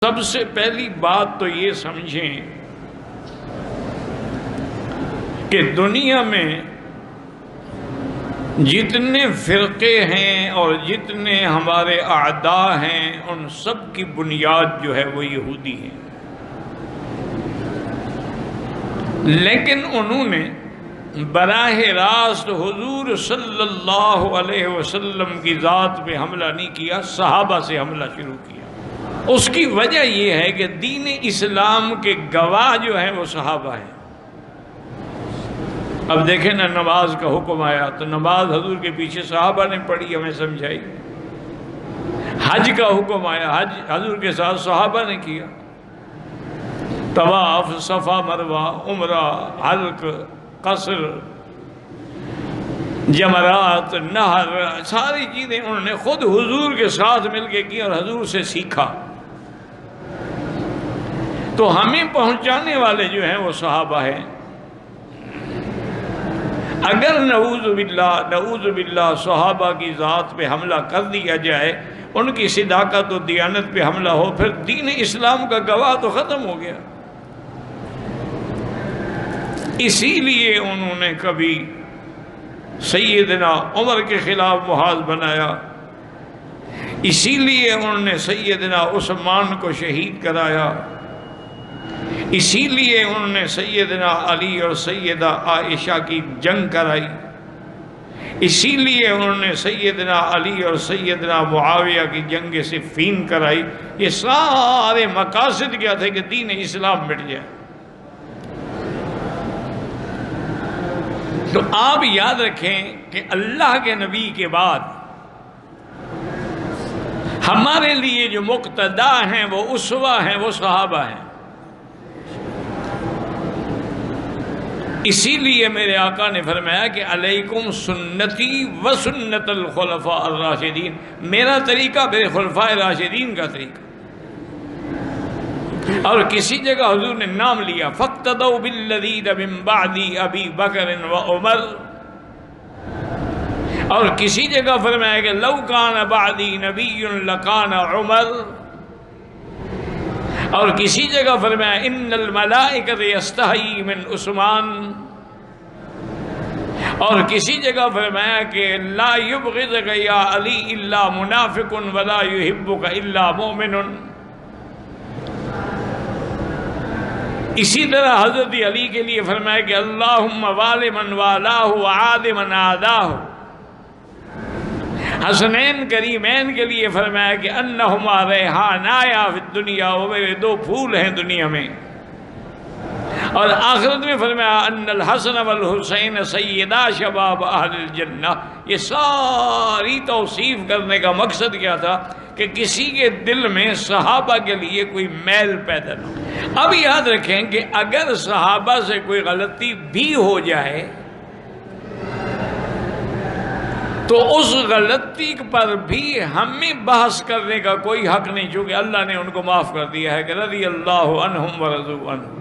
سب سے پہلی بات تو یہ سمجھیں کہ دنیا میں جتنے فرقے ہیں اور جتنے ہمارے اعداء ہیں ان سب کی بنیاد جو ہے وہ یہودی ہے، لیکن انہوں نے براہ راست حضور صلی اللہ علیہ وسلم کی ذات پہ حملہ نہیں کیا، صحابہ سے حملہ شروع کیا۔ اس کی وجہ یہ ہے کہ دین اسلام کے گواہ جو ہیں وہ صحابہ ہیں۔ اب دیکھیں نا، نماز کا حکم آیا تو نماز حضور کے پیچھے صحابہ نے پڑھی، ہمیں سمجھائی۔ حج کا حکم آیا، حج حضور کے ساتھ صحابہ نے کیا۔ طواف، صفا مروہ، عمرہ، حلق، قصر، جمرات، نہر، ساری چیزیں انہوں نے خود حضور کے ساتھ مل کے کی اور حضور سے سیکھا۔ تو ہمیں پہنچانے والے جو ہیں وہ صحابہ ہیں۔ اگر نعوذ باللہ صحابہ کی ذات پہ حملہ کر دیا جائے، ان کی صداقت و دیانت پہ حملہ ہو، پھر دین اسلام کا گواہ تو ختم ہو گیا۔ اسی لیے انہوں نے کبھی سیدنا عمر کے خلاف محاذ بنایا، اسی لیے انہوں نے سیدنا عثمان کو شہید کرایا، اسی لیے انہوں نے سیدنا علی اور سیدہ عائشہ کی جنگ کرائی، اسی لیے انہوں نے سیدنا علی اور سیدنا معاویہ کی جنگ صفین کرائی۔ یہ سارے مقاصد کیا تھے کہ دین اسلام مٹ جائے۔ تو آپ یاد رکھیں کہ اللہ کے نبی کے بعد ہمارے لیے جو مقتدا ہیں، وہ اسوہ ہیں، وہ صحابہ ہیں۔ اسی لیے میرے آقا نے فرمایا کہ علیکم سنتی و سنت الخلفاء الراشدین، میرا طریقہ میرے خلفاء راشدین کا طریقہ۔ اور کسی جگہ حضور نے نام لیا، فاقتدوا بالذین من بعد ابی بکر و عمر، اور کسی جگہ فرمایا کہ لو کان بعدی نبی لکان عمر، اور کسی جگہ فرمایا ان الملائکۃ یستحیی من عثمان، اور کسی جگہ فرمایا کہ لا یبغضک یا علی الا منافق ولا یحبک الا مؤمن۔ اسی طرح حضرت علی کے لیے فرمایا کہ اللہم وال من والاہ وعاد من عاداہ۔ حسنین کریمین کے لیے فرمایا کہ انہما ریحانایا فی الدنیا، وہ میرے دو پھول ہیں دنیا میں۔ اور آخرت میں فرمایا ان الحسن والحسین سیدا شباب اہل الجنہ۔ یہ ساری توصیف کرنے کا مقصد کیا تھا کہ کسی کے دل میں صحابہ کے لیے کوئی میل پیدا نہ ہو۔ اب یاد رکھیں کہ اگر صحابہ سے کوئی غلطی بھی ہو جائے تو اس غلطی پر بھی ہمیں بحث کرنے کا کوئی حق نہیں، چونکہ اللہ نے ان کو معاف کر دیا ہے کہ رضی اللہ عنہم ورضوا عنہ۔